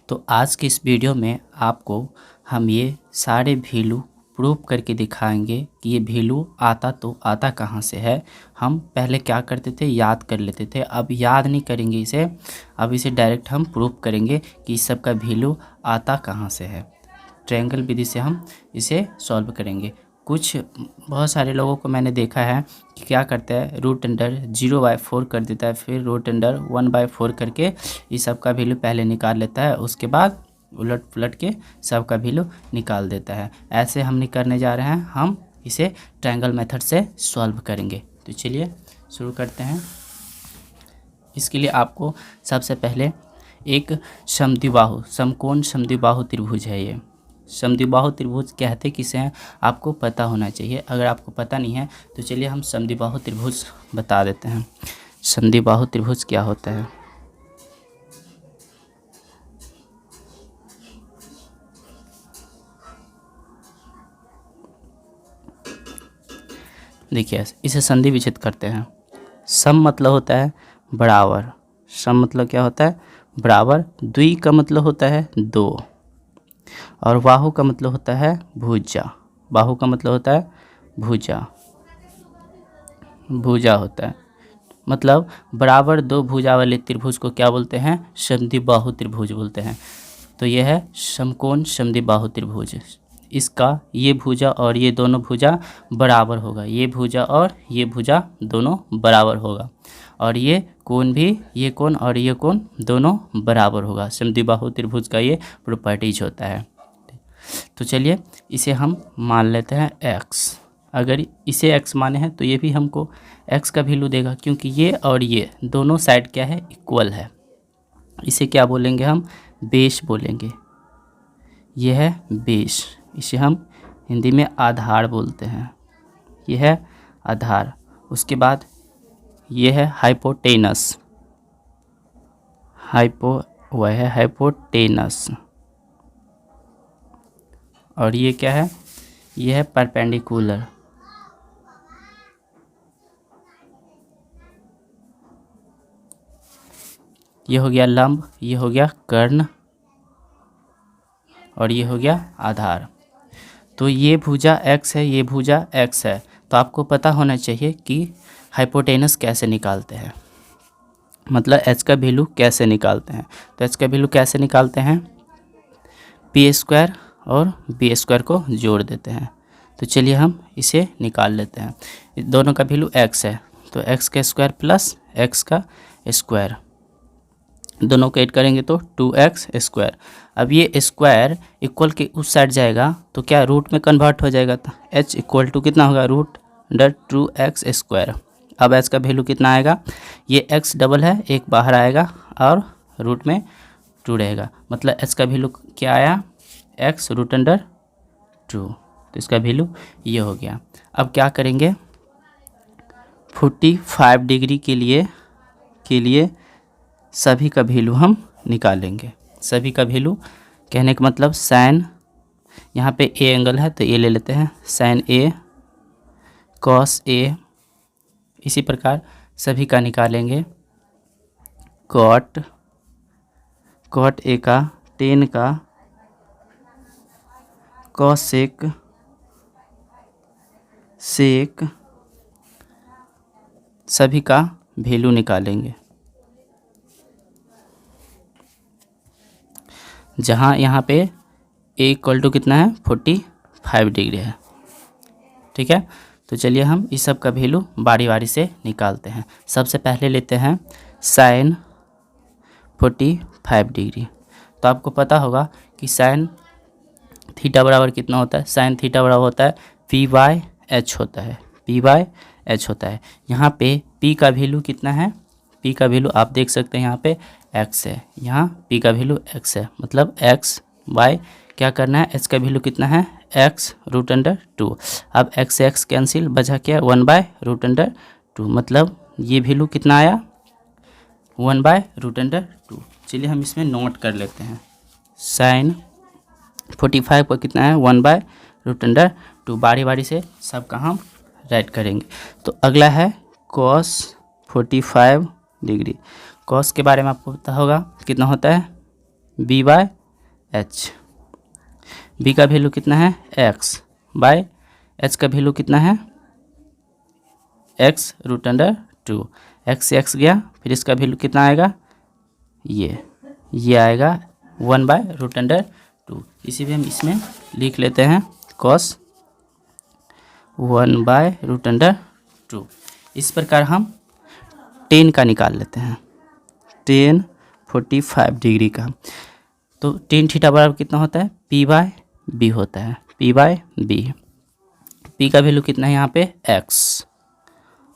तो आज की इस वीडियो में आपको हम ये सारे वैल्यू प्रूव करके दिखाएंगे कि ये वैल्यू आता कहाँ से है। हम पहले क्या करते थे, याद कर लेते थे, अब याद नहीं करेंगे इसे, अब इसे डायरेक्ट हम प्रूव करेंगे कि इस सब का वैल्यू आता कहाँ से है। ट्रायंगल विधि से हम इसे सॉल्व करेंगे। बहुत सारे लोगों को मैंने देखा है कि क्या करता है, रूट अंडर 0/4 कर देता है, फिर रूट अंडर 1/4 करके इस सब का वैल्यू पहले निकाल लेता है, उसके बाद उलट पुलट के सब का वैल्यू निकाल देता है। ऐसे हम नहीं करने जा रहे हैं, हम इसे ट्रायंगल मेथड से सॉल्व करेंगे। तो चलिए शुरू करते हैं। इसके लिए आपको सबसे पहले एक समद्विबाहु समकोण समद्विबाहु त्रिभुज है। ये समद्विबाहु त्रिभुज कहते किसे हैं आपको पता होना चाहिए। अगर आपको पता नहीं है तो चलिए हम समद्विबाहु त्रिभुज बता देते हैं। समद्विबाहु त्रिभुज क्या होता है। देखिए इसे संधि विच्छेद करते हैं। सम मतलब होता है बराबर, सम मतलब क्या होता है बराबर, द्वि का मतलब होता है दो, और बाहु का मतलब होता है भुजा। बाहु का मतलब होता है भुजा, भुजा होता है मतलब बराबर दो भुजा वाले त्रिभुज को क्या बोलते हैं, समद्विबाहु त्रिभुज बोलते हैं। तो यह है समकोण समद्विबाहु त्रिभुज। इसका ये भुजा और ये दोनों भुजा बराबर होगा, ये भुजा और ये भुजा दोनों बराबर होगा, और ये कोण भी, ये कोण और ये कोण दोनों बराबर होगा। समद्विबाहु त्रिभुज का ये प्रॉपर्टीज होता है। तो चलिए इसे हम मान लेते हैं x। अगर इसे x माने हैं तो ये भी हमको x का वैल्यू देगा, क्योंकि ये और ये दोनों साइड क्या है, इक्वल है। इसे क्या बोलेंगे हम, बेस बोलेंगे। ये है बेस, इसे हम हिंदी में आधार बोलते हैं। ये है आधार। उसके बाद ये है हाइपोटेनस, वह है हाइपोटेनस। और ये क्या है, ये है परपेंडिकुलर। ये हो गया लंब, ये हो गया कर्ण, और ये हो गया आधार। तो ये भुजा x है, ये भुजा x है। तो आपको पता होना चाहिए कि हाइपोटेनस कैसे निकालते हैं, मतलब h का वैल्यू कैसे निकालते हैं। तो h का वैल्यू कैसे निकालते हैं, p² और b² को जोड़ देते हैं। तो चलिए हम इसे निकाल लेते हैं। दोनों का वैल्यू x है, तो x का स्क्वायर प्लस x का स्क्वायर, दोनों को ऐड करेंगे तो 2x²। अब ये स्क्वायर इक्वल के उस साइड जाएगा तो क्या रूट में कन्वर्ट हो जाएगा, तो h इक्वल टू कितना होगा, रूट अंडर 2x²। अब h का वैल्यू कितना आएगा, ये x डबल है, एक बाहर आएगा और रूट में 2 रहेगा, मतलब h का वैल्यू क्या आया, x रूट अंडर 2। तो इसका वैल्यू ये हो गया। अब क्या करेंगे, 45 डिग्री के लिए सभी का वैल्यू हम निकालेंगे। सभी का वैल्यू कहने का मतलब साइन, यहाँ पे ए एंगल है तो ए ले लेते हैं, साइन ए कॉस ए, इसी प्रकार सभी का निकालेंगे। कॉट ए का, टेन का, कॉसेक सेक, सभी का वैल्यू निकालेंगे। जहाँ यहाँ पे ए इक्वल टू कितना है, 45 डिग्री है। ठीक है, तो चलिए हम इस सब का वैल्यू बारी बारी से निकालते हैं। सबसे पहले लेते हैं साइन 45 डिग्री। तो आपको पता होगा कि साइन थीटा बराबर कितना होता है, साइन थीटा बराबर होता है p/h होता है, p/h होता है। यहाँ पे p का वैल्यू कितना है, p का वैल्यू आप देख सकते हैं यहाँ पे x है, यहाँ p का वैल्यू x है, मतलब x बाय क्या करना है, h का वैल्यू कितना है, x रूट अंडर 2। अब x से x कैंसिल, बचा क्या 1/√2, मतलब ये वैल्यू कितना आया, 1/√2। चलिए हम इसमें नोट कर लेते हैं। साइन 45 पर कितना है, 1/√2। बारी बारी से सबका हम राइट करेंगे। तो अगला है कॉस 45 डिग्री। कॉस के बारे में आपको पता होगा कितना होता है, b/2 एच। बी का वैल्यू कितना है एक्स बाय एच का वैल्यू कितना है X root under two. X से एक्स गया, फिर इसका वैल्यू कितना आएगा ये आएगा 1 बाय रूट अंडर टू। इसी भी हम इसमें लिख लेते हैं cos 1 by root under two. इस प्रकार हम टेन का निकाल लेते हैं, टेन 45 डिग्री का। तो टेन थीटा बराबर कितना होता है पी बाय बी होता है, पी बाय बी। पी का वैल्यू कितना है यहाँ पे एक्स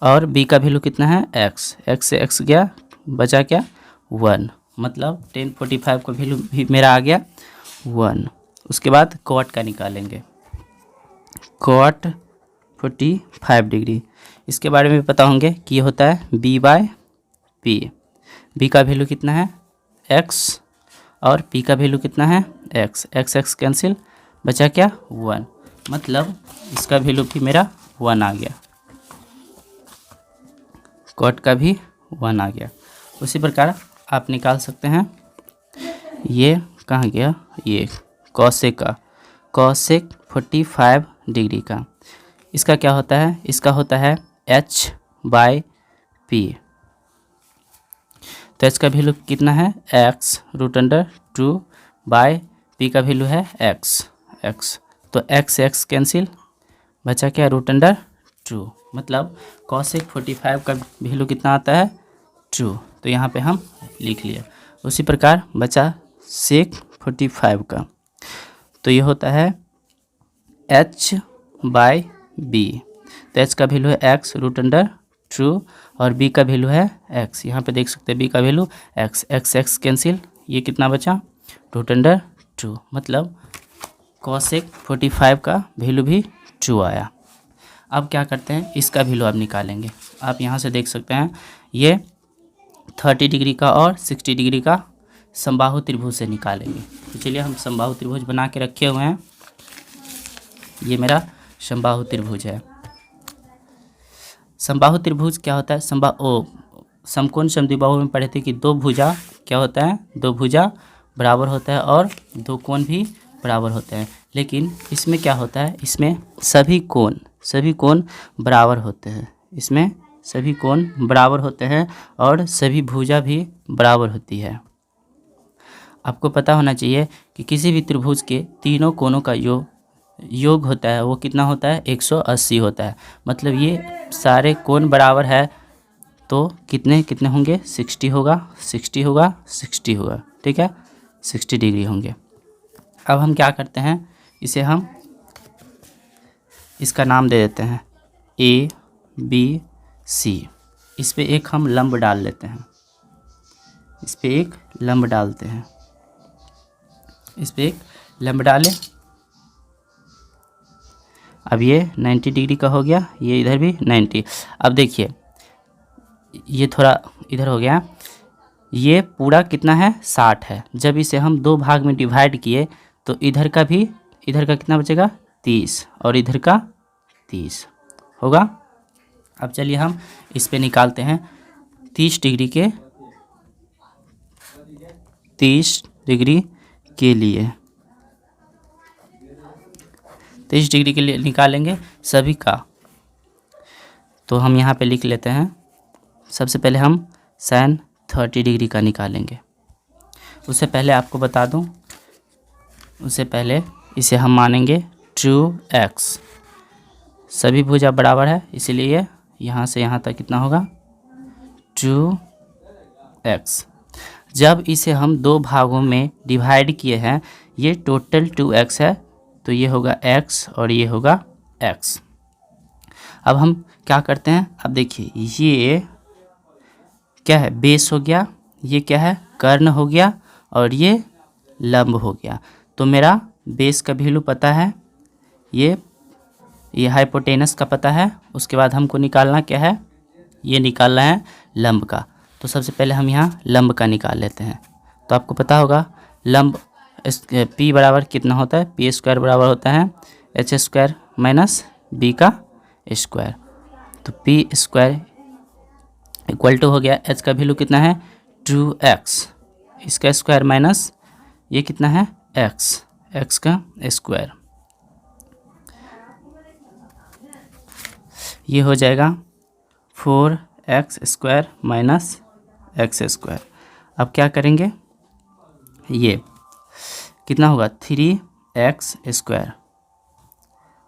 और बी का वैल्यू कितना है एक्स। एक्स से एक्स गया, बचा क्या 1, मतलब टेन 45 का वैल्यू भी मेरा आ गया 1। उसके बाद कॉट का निकालेंगे, कॉट 45 डिग्री। इसके बारे में पता होंगे कि ये होता है बी बाय पी। बी का वैल्यू कितना है एक्स और पी का वैल्यू कितना है एक्स। एक्स एक्स कैंसिल, बचा क्या 1, मतलब इसका वैल्यू भी मेरा 1 आ गया, कॉट का भी 1 आ गया। उसी प्रकार आप निकाल सकते हैं, ये कहाँ गया, ये कॉसेक का, कॉसेक 45 डिग्री का। इसका क्या होता है, इसका होता है एच बाय पी। तो एच का वैल्यू कितना है X root under two by P का वैल्यू है एक्स एक्स। तो एक्स से एक्स कैंसिल, बचा क्या रूट अंडर टू, मतलब कॉसेक 45 का वैल्यू कितना आता है 2। तो यहाँ पे हम लिख लिया। उसी प्रकार बचा सेक 45 का, तो ये होता है एच बाय बी। तो एच का वैल्यू है एक्स रूट अंडर टू और बी का वैल्यू है एक्स। यहाँ पे देख सकते हैं बी का value x, x x cancel, ये कितना बचा रूट अंडर टू, मतलब कॉसेक 45 का वैल्यू भी 2 आया। अब क्या करते हैं, इसका वैल्यू आप निकालेंगे। आप यहाँ से देख सकते हैं ये 30 डिग्री का और 60 डिग्री का समबाहु त्रिभुज से निकालेंगे। तो चलिए हम समबाहु त्रिभुज बना के रखे हुए हैं। ये मेरा समबाहु त्रिभुज है। समबाहु त्रिभुज क्या होता है, समकोण समद्विबाहु में पढ़े थे कि दो भुजा क्या होता है, दो भुजा बराबर होता है और दो कोण भी बराबर होते हैं। लेकिन इसमें क्या होता है, इसमें सभी कोण बराबर होते हैं, इसमें सभी कोण बराबर होते हैं और सभी भुजा भी बराबर होती है। आपको पता होना चाहिए कि किसी भी त्रिभुज के तीनों कोणों का योग होता है, वो कितना होता है 180 होता है। मतलब ये सारे कोण बराबर है तो कितने कितने होंगे 60 होगा, 60 होगा, 60 होगा, ठीक है 60 डिग्री होंगे। अब हम क्या करते हैं, इसे हम इसका नाम दे देते हैं ए बी सी। इस पे एक हम लंब डाल लेते हैं, इस पे एक लंब डालते हैं, इस पे एक लंब डालें। अब ये 90 डिग्री का हो गया, ये इधर भी 90। अब देखिए ये थोड़ा इधर हो गया, ये पूरा कितना है 60 है। जब इसे हम दो भाग में डिवाइड किए तो इधर का कितना बचेगा 30 और इधर का 30 होगा। अब चलिए हम इस पे निकालते हैं 30 डिग्री के लिए 30 डिग्री के लिए निकालेंगे सभी का। तो हम यहाँ पे लिख लेते हैं, सबसे पहले हम sin 30 डिग्री का निकालेंगे। उससे पहले आपको बता दूं, उससे पहले इसे हम मानेंगे 2x। सभी भुजा बराबर है, इसीलिए यहाँ से यहाँ तक कितना होगा 2x। जब इसे हम दो भागों में डिवाइड किए हैं, ये टोटल 2x है, तो ये होगा x और ये होगा x। अब हम क्या करते हैं, अब देखिए ये क्या है बेस हो गया, ये क्या है कर्ण हो गया और ये लंब हो गया। तो मेरा बेस का वैल्यू पता है, ये हाइपोटेनस का पता है। उसके बाद हमको निकालना क्या है, ये निकालना है लंब का। तो सबसे पहले हम यहाँ लंब का निकाल लेते हैं। तो आपको पता होगा लंब p बराबर कितना होता है, पी स्क्वायर बराबर होता है एच स्क्वायर माइनस बी का स्क्वायर। तो पी स्क्वायर इक्वल टू हो गया, एच का वैल्यू कितना है 2x, इसका स्क्वायर माइनस ये कितना है एक्स का स्क्वायर, ये हो जाएगा 4x² माइनस एक्स स्क्वायर। अब क्या करेंगे, ये कितना होगा 3x²।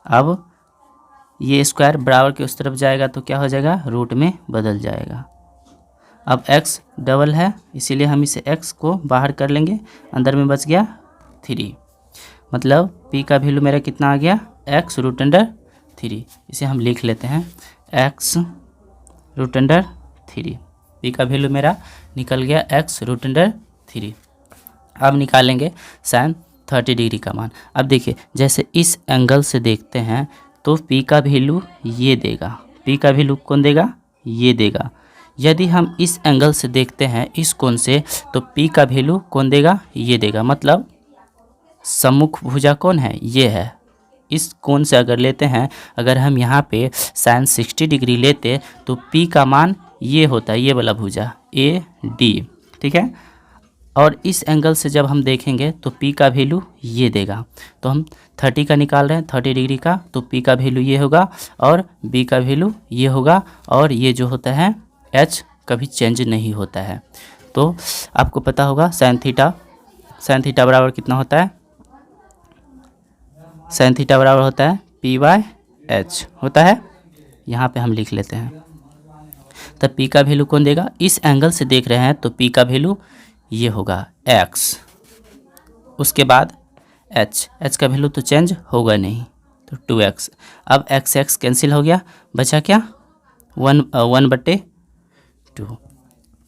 अब ये स्क्वायर बराबर के उस तरफ जाएगा तो क्या हो जाएगा, रूट में बदल जाएगा। अब x डबल है इसीलिए हम इसे x को बाहर कर लेंगे, अंदर में बच गया 3, मतलब p का वैल्यू मेरा कितना आ गया x√3। इसे हम लिख लेते हैं x√3। p का वैल्यू मेरा निकल गया x√3। अब निकालेंगे sin 30 डिग्री का मान। अब देखिए जैसे इस एंगल से देखते हैं तो p का वैल्यू ये देगा, p का वैल्यू कौन देगा, ये देगा। यदि हम इस एंगल से देखते हैं इस कोण से तो p का वैल्यू कौन देगा, ये देगा। मतलब सम्मुख भुजा कौन है, ये है। इस कोण से अगर लेते हैं, अगर हम यहाँ पे sin 60 डिग्री लेते तो p का मान ये होता है, ये वाला भुजा AD, ठीक है। और इस एंगल से जब हम देखेंगे तो p का वैल्यू ये देगा। तो हम 30 का निकाल रहे हैं, 30 डिग्री का, तो p का वैल्यू ये होगा और b का वैल्यू ये होगा। और ये जो होता है h कभी चेंज नहीं होता है। तो आपको पता होगा sin थीटा बराबर कितना होता है, sin थीटा बराबर होता है p/h होता है। यहाँ पे हम लिख लेते हैं। तब p का वैल्यू कौन देगा, इस एंगल से देख रहे हैं तो p का वैल्यू ये होगा x, उसके बाद h का वैल्यू तो चेंज होगा नहीं तो 2x। अब x कैंसिल हो गया, बचा क्या 1/2,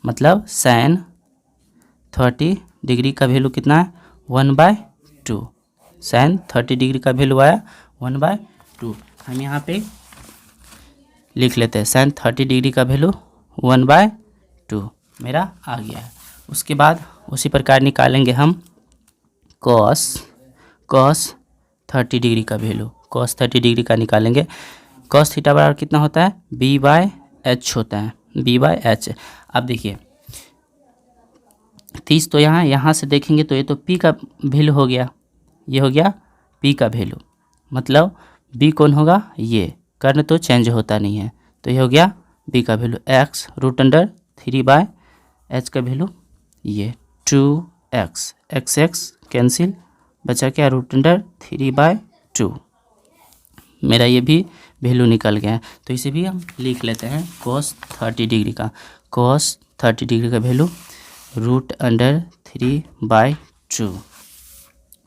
मतलब sin 30 डिग्री का वैल्यू कितना है 1/2। sin 30 डिग्री का वैल्यू आया 1/2। हम यहाँ पे लिख लेते हैं sin 30 डिग्री का वैल्यू 1/2 मेरा आ गया है। उसके बाद उसी प्रकार निकालेंगे हम cos 30 डिग्री का वैल्यू, cos 30 डिग्री का निकालेंगे। cos थीटा बराबर कितना होता है b/h होता है, b/h। अब देखिए 30 तो यहाँ से देखेंगे तो ये तो p का वैल्यू हो गया, ये हो गया p का वैल्यू, मतलब b कौन होगा, ये कर्ण तो चेंज होता नहीं है तो ये हो गया b का वैल्यू x√3/h का वैल्यू ये 2x, x कैंसिल, बचा क्या √3/2। मेरा ये भी वैल्यू निकल गया है। तो इसे भी हम लिख लेते हैं cos 30 डिग्री का, cos 30 डिग्री का वैल्यू √3/2।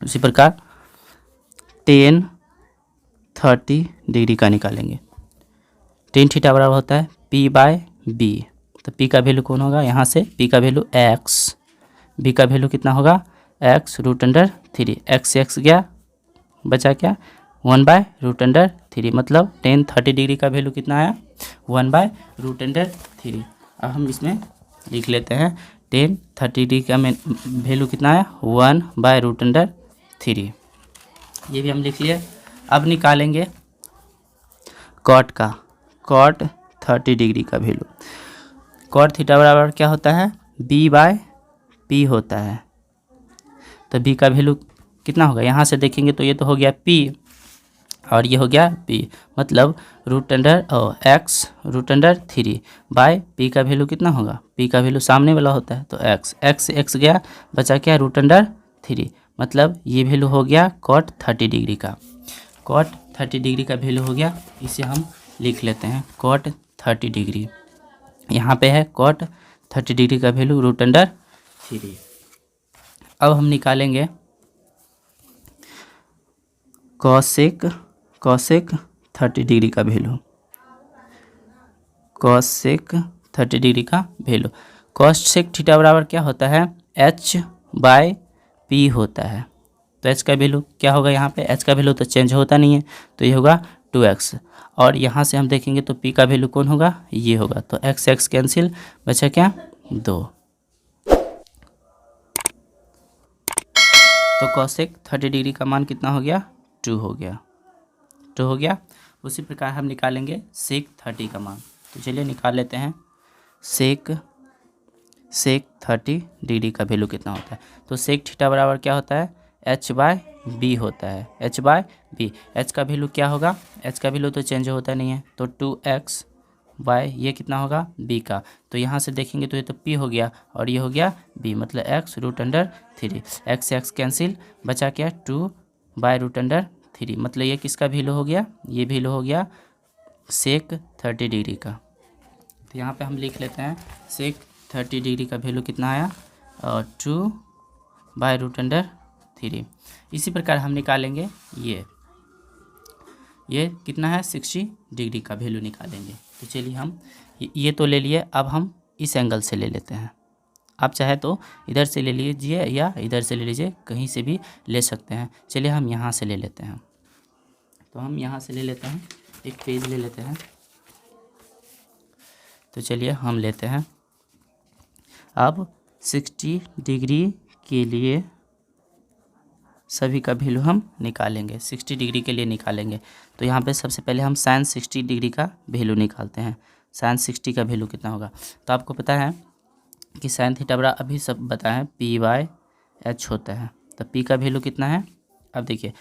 उसी प्रकार tan 30 डिग्री का निकालेंगे। tan थीटा बराबर होता है p/b, तो p का वैल्यू कौन होगा, यहाँ से p का वैल्यू x, b का वैल्यू कितना होगा x√3, x गया, बचा क्या 1/√3, मतलब tan 30 डिग्री का वैल्यू कितना आया 1/√3। अब हम इसमें लिख लेते हैं tan 30 डिग्री का वैल्यू कितना आया 1/√3, ये भी हम लिख लिए। अब निकालेंगे cot का, cot 30 डिग्री का वैल्यू। cot थीटा बराबर क्या होता है b/p होता है, तो b का वैल्यू कितना होगा, यहाँ से देखेंगे तो ये तो हो गया p और ये हो गया p, मतलब x√3 बाय p का वैल्यू कितना होगा, p का वैल्यू सामने वाला होता है तो x गया, बचा क्या √3, मतलब ये वैल्यू हो गया cot 30 डिग्री का, cot 30 डिग्री का वैल्यू हो गया। इसे हम लिख लेते हैं cot 30 डिग्री, यहाँ पे है cot 30 डिग्री का वैल्यू √3। अब हम निकालेंगे cosec 30 डिग्री का वैल्यू, cosec 30 डिग्री का वैल्यू। cosec थीटा बराबर क्या होता है h/p होता है, तो h का वैल्यू क्या होगा, यहाँ पे h का वैल्यू तो चेंज होता नहीं है तो ये होगा 2x, और यहाँ से हम देखेंगे तो p का वैल्यू कौन होगा, ये होगा, तो x कैंसिल, बचा क्या 2। तो cosec 30 डिग्री का मान कितना हो गया 2 हो गया। उसी प्रकार हम निकालेंगे sec 30 का मान, तो चलिए निकाल लेते हैं। sec 30 डिग्री का वैल्यू कितना होता है, तो sec थीटा बराबर क्या होता है एच बाय बी होता है, एच बाय बी। एच का वैल्यू क्या होगा, एच का वैल्यू तो चेंज होता नहीं है, तो 2x बाय ये कितना होगा बी का। तो यहाँ से देखेंगे तो ये तो p हो गया और ये हो गया b, मतलब x√3। x से x कैंसिल, बचा क्या 2/√3, मतलब ये किसका वैल्यू हो गया, ये वैल्यू हो गया सेक 30 डिग्री का। तो यहाँ पे हम लिख लेते हैं सेक 30 डिग्री का वैल्यू कितना आया, 2/√3। इसी प्रकार हम निकालेंगे ये कितना है 60 डिग्री का वैल्यू निकालेंगे। तो चलिए हम ये तो ले लिए, अब हम इस एंगल से ले लेते हैं। आप चाहे तो इधर से ले लीजिए या इधर से ले लीजिए, कहीं से भी ले सकते हैं। चलिए हम यहाँ से ले लेते हैं, तो हम यहाँ से ले लेते हैं, एक पेज ले लेते हैं। तो चलिए हम लेते हैं, अब 60 डिग्री के लिए सभी का वैल्यू हम निकालेंगे, 60 डिग्री के लिए निकालेंगे। तो यहाँ पे सबसे पहले हम साइन 60 डिग्री का वैल्यू निकालते हैं। साइन 60 का वैल्यू कितना होगा, तो आपको पता है कि साइन थीटा बराबर अभी सब बताएं p/h होता है। तो p का वैल्यू कितना है, अब देखिए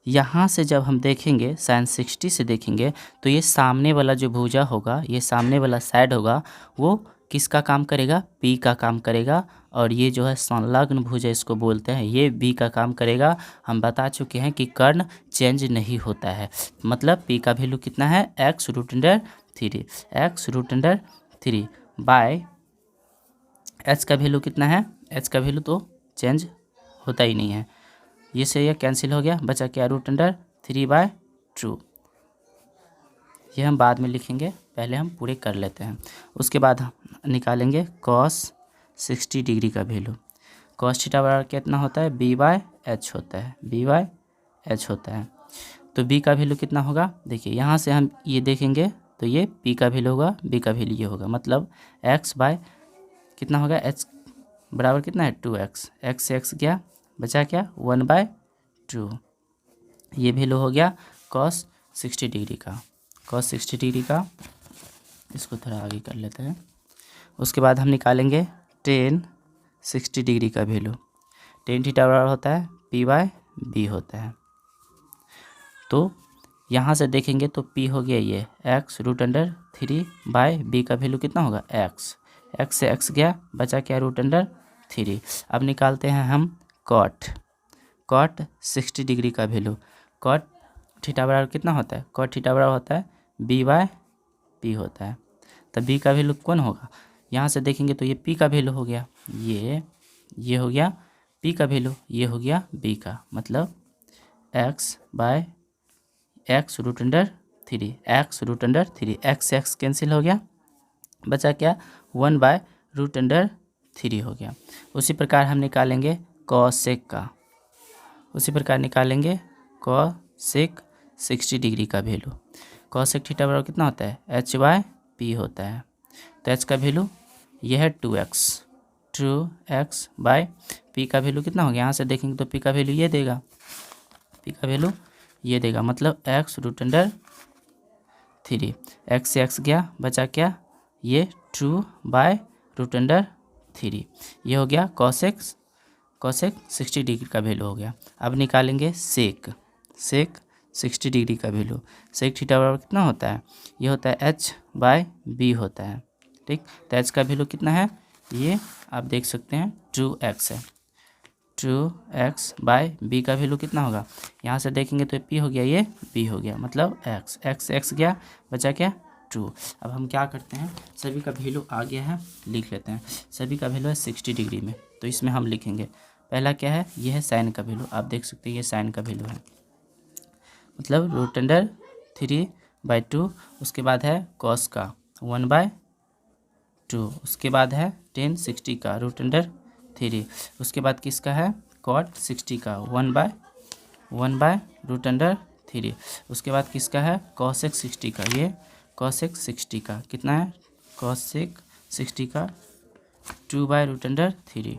यहाँ से जब हम देखेंगे साइन 60 से देखेंगे तो ये सामने वाला जो भुजा होगा, ये सामने वाला साइड होगा, वो किसका काम करेगा, p का काम करेगा। और ये जो है संलग्न भुजा इसको बोलते हैं, ये b का काम करेगा। हम बता चुके हैं कि कर्ण चेंज नहीं होता है, मतलब p का वैल्यू कितना है x√3, x√3 बाय h का वैल्यू कितना है, h का वैल्यू तो चेंज होता ही नहीं है, ये से ये कैंसिल हो गया, बचा क्या √3/2। ये हम बाद में लिखेंगे, पहले हम पूरे कर लेते हैं। उसके बाद हम निकालेंगे cos 60 डिग्री का वैल्यू। cos थीटा बराबर कितना होता है, b/h होता है, b/h होता है। तो b का वैल्यू कितना होगा, देखिए यहाँ से हम ये देखेंगे तो ये p का वैल्यू होगा, b का वैल्यू ये होगा, मतलब x बाय कितना होगा, h बराबर कितना है 2x, x से x गया, बचा क्या 1/2। ये वैल्यू हो गया cos 60 डिग्री का, cos 60 डिग्री का। इसको थोड़ा आगे कर लेते हैं। उसके बाद हम निकालेंगे tan 60 डिग्री का वैल्यू। tan थीटा बराबर होता है p/b होता है। तो यहाँ से देखेंगे तो p हो गया ये x√3 बाय b का वैल्यू कितना होगा x, x से x गया, बचा क्या √3। अब निकालते हैं हम cot 60 डिग्री का वैल्यू। cot थीटा बराबर कितना होता है, cot थीटा बराबर होता है b/p होता है। तो b का वैल्यू कौन होगा, यहाँ से देखेंगे तो ये p का वैल्यू हो गया, ये हो गया p का वैल्यू, ये हो गया b का, मतलब x/x√3, x से x कैंसिल हो गया, बचा क्या 1/√3 हो गया। उसी प्रकार हम निकालेंगे cosec का, उसी प्रकार निकालेंगे cosec 60 डिग्री का वैल्यू। cosec थीटा बराबर कितना होता है, h/p होता है। तो h का वैल्यू ये है 2x बाय p का वैल्यू कितना हो गया, यहाँ से देखेंगे तो p का वैल्यू ये देगा, p का वैल्यू ये देगा, मतलब x√3, x से x गया, बचा क्या ये 2/√3। ये हो गया cosec 60 डिग्री का वैल्यू हो गया। अब निकालेंगे sec 60 डिग्री का वैल्यू। sec थीटा बराबर कितना होता है, ये होता है h/b होता है, ठीक। तो h का वैल्यू कितना है, ये आप देख सकते हैं 2x है, 2x बाय b का वैल्यू कितना होगा, यहाँ से देखेंगे तो p हो गया, ये b हो गया, मतलब x से x गया, बचा क्या 2। अब हम क्या करते हैं, सभी का वैल्यू आ गया है, लिख लेते हैं। सभी का वैल्यू है 60 डिग्री में, तो इसमें हम लिखेंगे पहला क्या है, ये है साइन का वैल्यू, आप देख सकते हैं ये साइन का वैल्यू है, मतलब √3/2। उसके बाद है कॉस का 1/2। उसके बाद है tan 60 का √3। उसके बाद किसका है cot 60 का 1/√3। उसके बाद किसका है cosec 60 का, ये cosec 60 का कितना है, cosec 60 का 2/√3,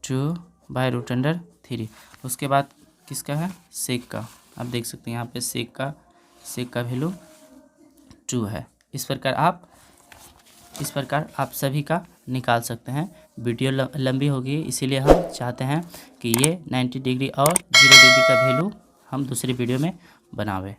2/√3। उसके बाद किसका है sec का, आप देख सकते हैं यहाँ पे sec का वैल्यू 2 है। इस प्रकार आप सभी का निकाल सकते हैं। वीडियो लंबी होगी, इसीलिए हम चाहते हैं कि ये 90 डिग्री और 0 डिग्री का वैल्यू हम दूसरी वीडियो में बनावें।